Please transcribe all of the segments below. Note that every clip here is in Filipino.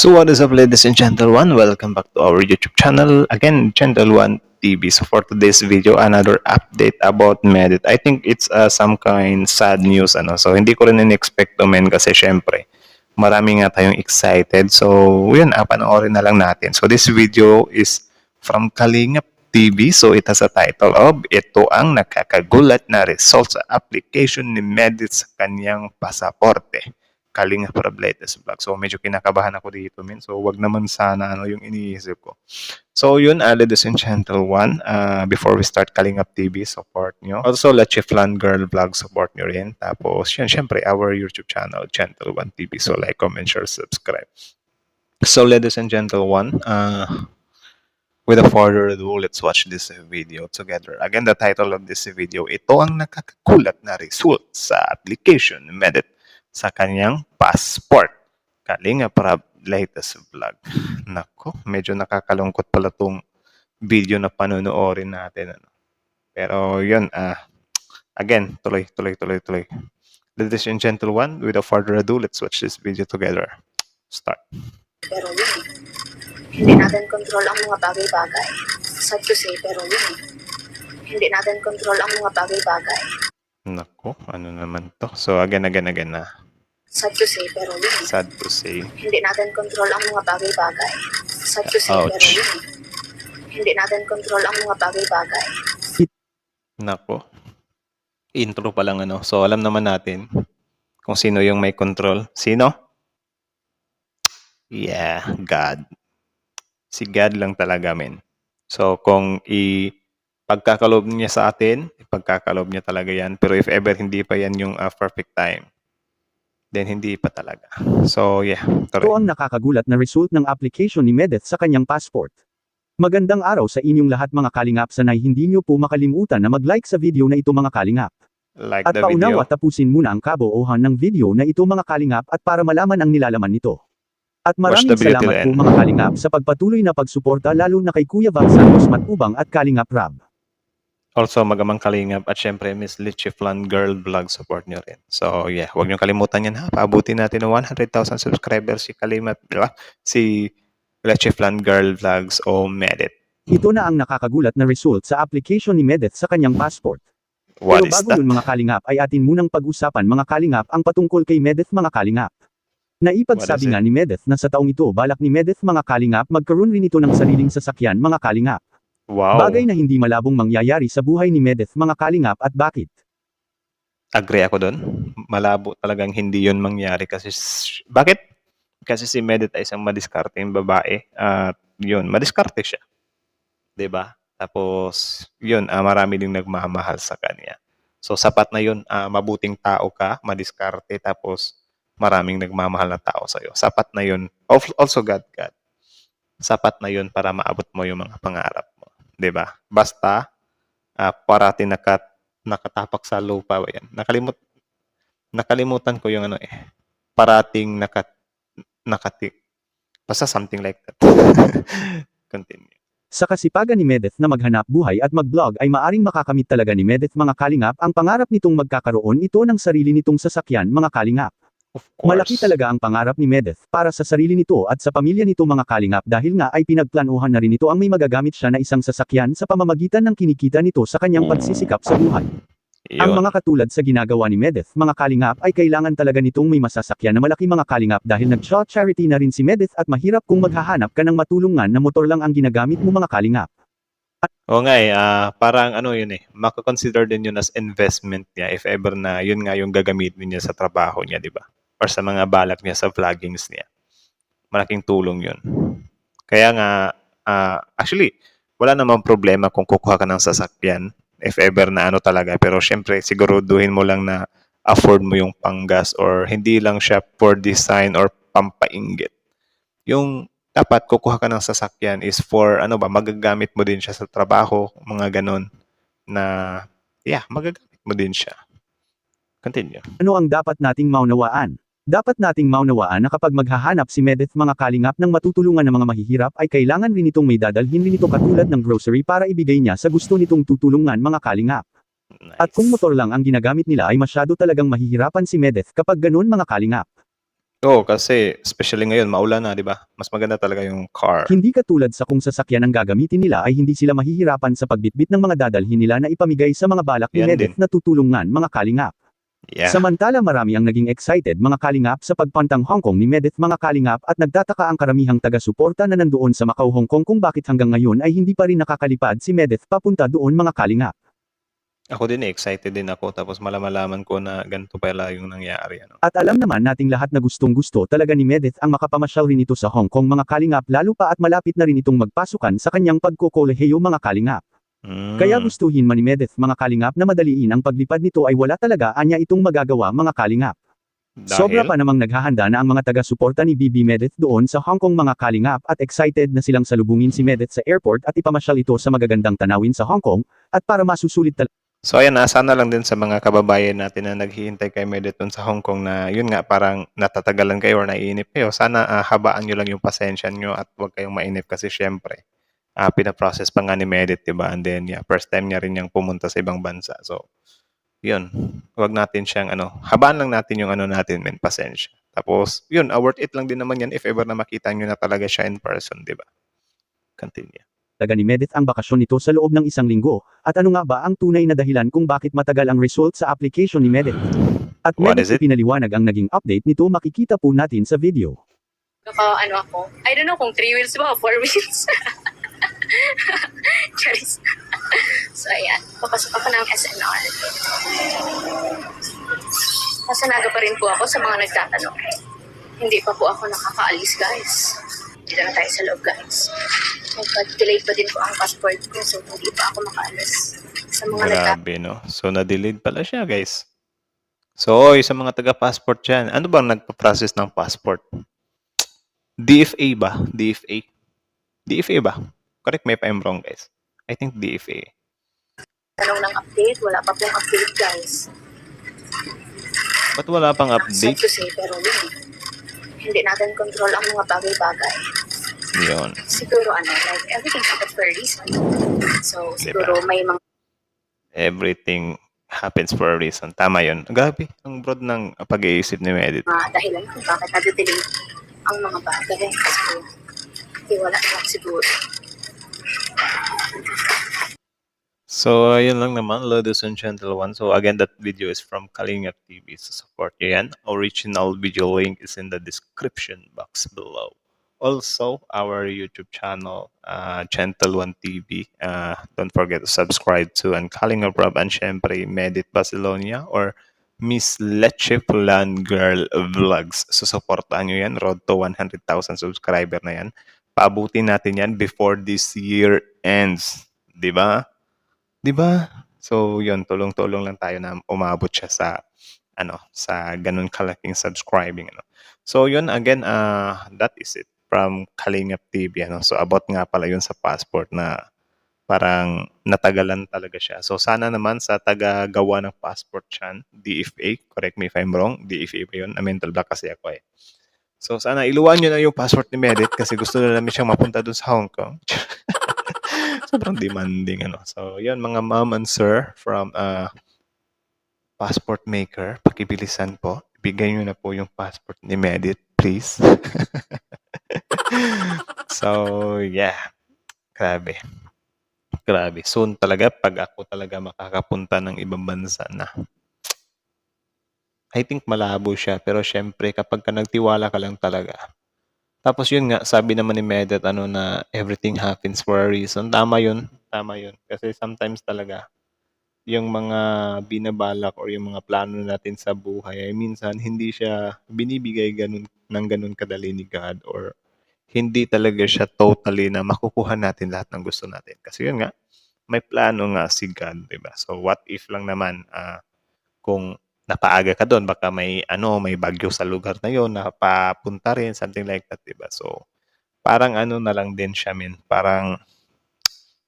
So what is up, ladies and gentlemen? Welcome back to our YouTube channel. Again, Gentle One TV. So for today's video, another update about Medit. I think it's some kind sad news. So hindi ko rin in-expect to, men, kasi syempre marami nga tayong excited. So yun, panoorin na lang natin. So this video is from Kalingap TV. So it has a title of Ito ang nakakagulat na results sa application ni Medit sa kanyang pasaporte. Kalingap Rab latest vlog. So medyo kinakabahan ako dito, men. So wag naman sana yung iniisip ko. So yun, ladies and gentlemen, before we start, Kalingap TV, support nyo. Also, Leche Flan Girl Vlog, support nyo rin. Tapos yun, syempre, our YouTube channel, Gentle One TV. So like, comment, share, subscribe. So ladies and gentlemen, without further ado, let's watch this video together. Again, the title of this video, Ito ang nakakagulat na result sa application ni Medit sa kanyang passport. Kalingap Rab latest vlog. Nako, medyo nakakalungkot pala tong video na panonoorin natin. Pero yun, again, tuloy. Ladies and gentlemen, without further ado, let's watch this video together. Start. Pero yun, hindi natin control ang mga bagay-bagay. Sad to say, pero yun, hindi natin control ang mga bagay-bagay. Nako, ano naman to? So again na. Sad to say, pero yun, Sad to say. hindi natin control ang mga bagay-bagay. Sad to say, Ouch. pero yun, hindi natin control ang mga bagay-bagay. Nako. Intro pa lang So alam naman natin kung sino yung may control. Sino? Yeah, God. Si God lang talaga, men. So kung ipagkakalob niya sa atin, ipagkakalob niya talaga yan. Pero if ever hindi pa yan yung perfect time, then hindi pa talaga. So yeah, Ito ang nakakagulat na result ng application ni Medit sa kanyang passport. Magandang araw sa inyong lahat mga kalingap, sanay hindi nyo po makalimutan na mag-like sa video na ito mga kalingap. like At the video. paunawa tapusin muna ang kabuuhan ng video na ito mga kalingap at para malaman ang nilalaman nito. At Watch maraming the video salamat till po end. mga kalingap sa pagpatuloy na pagsuporta lalo na kay Kuya Val Santos Matubang at Kalingap Rab. Also, Magamang Kalingap at syempre Miss Leche Flan Girl Vlog, support nyo rin. So yeah, huwag nyo kalimutan yan ha. Paabutin natin ng 100,000 subscribers si Kalingap, diba? Si Leche Flan Girl Vlogs o Medit. Ito na ang nakakagulat na result sa application ni Medit sa kanyang passport. What Pero is bago that? yun mga kalingap ay atin munang pag-usapan mga kalingap ang patungkol kay Medit mga kalingap. What is Naipagsabi it? nga ni Medit na sa taong ito balak ni Medit mga kalingap magkaroon rin ito ng sariling sasakyan mga kalingap. Wow. Bagay na hindi malabong mangyayari sa buhay ni Medit mga kalingap at bakit? Agree ako doon. Malabo talagang hindi yun mangyari kasi bakit? Kasi si Medit ay isang madiskarteng babae at yun, madiskarte siya. 'Di ba? Tapos yun, marami ding nagmamahal sa kanya. So sapat na yun, mabuting tao ka, madiskarte, tapos maraming nagmamahal na tao sa iyo. Sapat na yun. Also God. Sapat na yun para maabot mo yung mga pangarap mo, 'di ba? Basta parati nakatapak sa lupa ba yan. Nakalimutan ko yung parating basta something like that. Continue. Sa kasipagan ni Medit na maghanap buhay at mag-vlog ay maaring makakamit talaga ni Medit mga kalingap ang pangarap nitong magkakaroon ito ng sarili nitong sasakyan mga kalingap. Of course. Malaki talaga ang pangarap ni Medit para sa sarili nito at sa pamilya nito mga kalingap dahil nga ay pinagplanuhan na rin nito ang may magagamit siya na isang sasakyan sa pamamagitan ng kinikita nito sa kanyang pagsisikap sa buhay. Ang Yun. mga katulad sa ginagawa ni Medit mga kalingap ay kailangan talaga nitong may masasakyan na malaki mga kalingap dahil nag-charity na rin si Medit at mahirap kung maghahanap ka ng matulungan na motor lang ang ginagamit mo mga kalingap. Oo nga parang yun makakonsider din yun as investment niya if ever na yun nga yung gagamitin niya sa trabaho niya, di ba? Or sa mga balak niya sa vloggings niya. Malaking tulong yun. Kaya nga, actually, wala namang problema kung kukuha ka ng sasakyan if ever na talaga. Pero syempre, siguruduhin mo lang na afford mo yung panggas or hindi lang siya for design or pampainggit. Yung dapat kukuha ka ng sasakyan is for magagamit mo din siya sa trabaho, mga ganon na magagamit mo din siya. Continue. Ano ang dapat nating maunawaan? Dapat nating maunawaan na kapag maghahanap si Medit mga kalingap ng matutulungan ng mga mahihirap ay kailangan rin itong may dadalhin rin ito katulad ng grocery para ibigay niya sa gusto nitong tutulungan mga kalingap. Nice. At kung motor lang ang ginagamit nila ay masyado talagang mahihirapan si Medit kapag ganun mga kalingap. Oo, kasi especially ngayon maulan na, 'di ba? Mas maganda talaga yung car. Hindi katulad sa kung sasakyan ang gagamitin nila ay hindi sila mahihirapan sa pagbitbit ng mga dadalhin nila na ipamigay sa mga balak ni Yan din. Medeth na tutulungan mga kalingap. Yeah. Samantala marami ang naging excited mga kalingap sa pagpantang Hong Kong ni Medeth mga kalingap at nagtataka ang karamihang taga-suporta na nandoon sa Macau, Hong Kong kung bakit hanggang ngayon ay hindi pa rin nakakalipad si Medeth papunta doon mga kalingap. Ako din excited din ako tapos malaman ko na ganito pala yung nangyari, ano. At alam naman nating lahat na gustong-gusto talaga ni Medeth ang makapamasyal rin ito sa Hong Kong mga kalingap lalo pa at malapit na rin itong magpasukan sa kanyang pagkokolehiyo mga kalingap. Kaya gustuhin man ni Medeth mga kalingap na madaliin ang paglipad nito ay wala talaga anya itong magagawa mga kalingap. Sobra Dahil pa namang naghahanda na ang mga taga-suporta ni BB Medeth doon sa Hong Kong mga kalingap at excited na silang salubungin si Medeth sa airport at ipamasyal ito sa magagandang tanawin sa Hong Kong at para masusulit talaga. So ayan, sana lang din sa mga kababayan natin na naghihintay kay Medeth dun sa Hong Kong na yun nga parang natatagalan kayo or naiinip kayo. Sana habaan nyo lang yung pasensya nyo at huwag kayong mainip kasi syempre pinaprocess pa nga ni Medeth, 'di ba? And then first time niya rin yung pumunta sa ibang bansa. So yun, huwag natin siyang habaan lang natin yung natin, men, pasensya. Tapos yun, worth it lang din naman yan if ever na makita nyo na talaga siya in person, 'di ba? Continue. Ni Medeth ang bakasyon nito sa loob ng 1 linggo, at ano nga ba ang tunay na dahilan kung bakit matagal ang result sa application ni Medeth? At What Medeth is it? pinaliwanag ang naging update nito makikita po natin sa video. Ako, I don't know kung 3 wheels ba o 4 wheels. Charis. So, ayan. Papasok ako ng SNR. Masanaga pa rin po ako sa mga nagtatanong. Hindi pa po ako nakakaalis, guys. Dito na tayo sa loob, guys. Nagka-delayed pa din po ang passport ko, so hindi pa ako makaalis. Sa mga Grabe, no? So, na-delayed pala siya, guys. So, sa mga taga-passport dyan, ano bang nagpa-process ng passport? DFA ba? DFA? DFA ba? Correct me if I'm wrong, guys. I think DFA. tanong ng update, wala pa pong update, guys. Ba't wala pang Sad update? to say, pero yun, hindi natin control ang mga bagay-bagay. Yun. Siguro like everything happens for a reason. So, Diba? siguro may mga Everything happens for a reason. Tama yun. Grabe, ang broad ng pag-iisip ni Medeth. dahilan kung bakit nadidelay ang mga bagay. So, wala lang siguro. So, ayun lang naman, ladies and gentlemen. So, again, that video is from Kalingap TV. So, support nyo yan. Original video link is in the description box below. Also, our YouTube channel, Gentle One TV. Don't forget to subscribe to and Kalingap Rob and syempre Medith Barcelonia or Miss Leche Plan Girl Vlogs. So, supportan nyo yan. Road to 100,000 subscriber na yan. Paabutin natin yan before this year ends. Diba? Diba? So, yun, tulong-tulong lang tayo na umabot siya sa sa ganun kalaking subscribing, So, yun, again, that is it from Kalingap TV, So, about nga pala yun sa passport na parang natagalan talaga siya. So, sana naman sa taga-gawa ng passport yan, DFA, correct me if I'm wrong, DFA ba yun? Mental block kasi ako eh. So, sana iluwan nyo na yung passport ni Medith kasi gusto na namin siyang mapunta dun sa Hong Kong. Sobrang demanding, So, yun, mga ma'am and sir from passport maker, pakibilisan po. Ibigay nyo na po yung passport ni Medith, please. So, yeah. Grabe. Grabe. Soon talaga, pag ako talaga makakapunta ng ibang bansa na. I think malabo siya, pero syempre, kapag ka nagtiwala ka lang talaga. Tapos yun nga, sabi naman ni Medeth, na everything happens for a reason. Tama yun. Tama yun. Kasi sometimes talaga, yung mga binabalak or yung mga plano natin sa buhay ay minsan hindi siya binibigay ng ganun kadali ni God or hindi talaga siya totally na makukuha natin lahat ng gusto natin. Kasi yun nga, may plano nga si God, diba? So what if lang naman kung napaaga ka doon, baka may may bagyo sa lugar na yon na papunta rin, something like that, diba? So parang na lang din siya, parang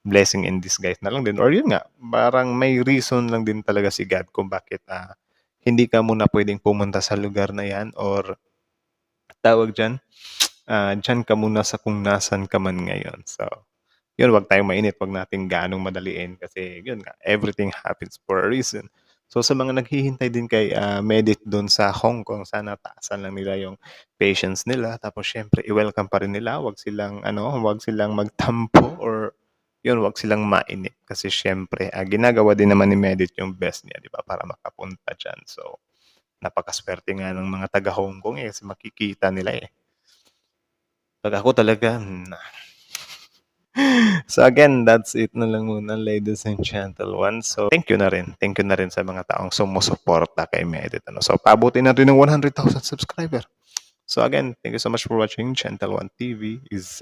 blessing in disguise na lang din. Or yun nga, parang may reason lang din talaga si God kung bakit hindi ka muna pwedeng pumunta sa lugar na yan or tawag dyan, dyan ka muna sa kung nasan ka man ngayon. So, yun, wag tayong mainit, wag natin ganong madaliin kasi yun nga, everything happens for a reason. So sa mga naghihintay din kay Medit doon sa Hong Kong, sana taasan lang nila yung patience nila. Tapos syempre i-welcome pa rin nila. Wag silang magtampo or yun, wag silang mainip kasi syempre ginagawa din naman ni Medit yung best niya, 'di ba, para makapunta diyan. So napakaswerte nga ng mga taga Hong Kong kasi makikita nila eh. Pag ako talaga, So again, that's it na lang muna, ladies and gentlemen. So thank you na rin. Thank you na rin sa mga taong sumusuporta kay Medit. So paabutin natin ng 100,000 subscriber. So again, thank you so much for watching. Gentle One TV is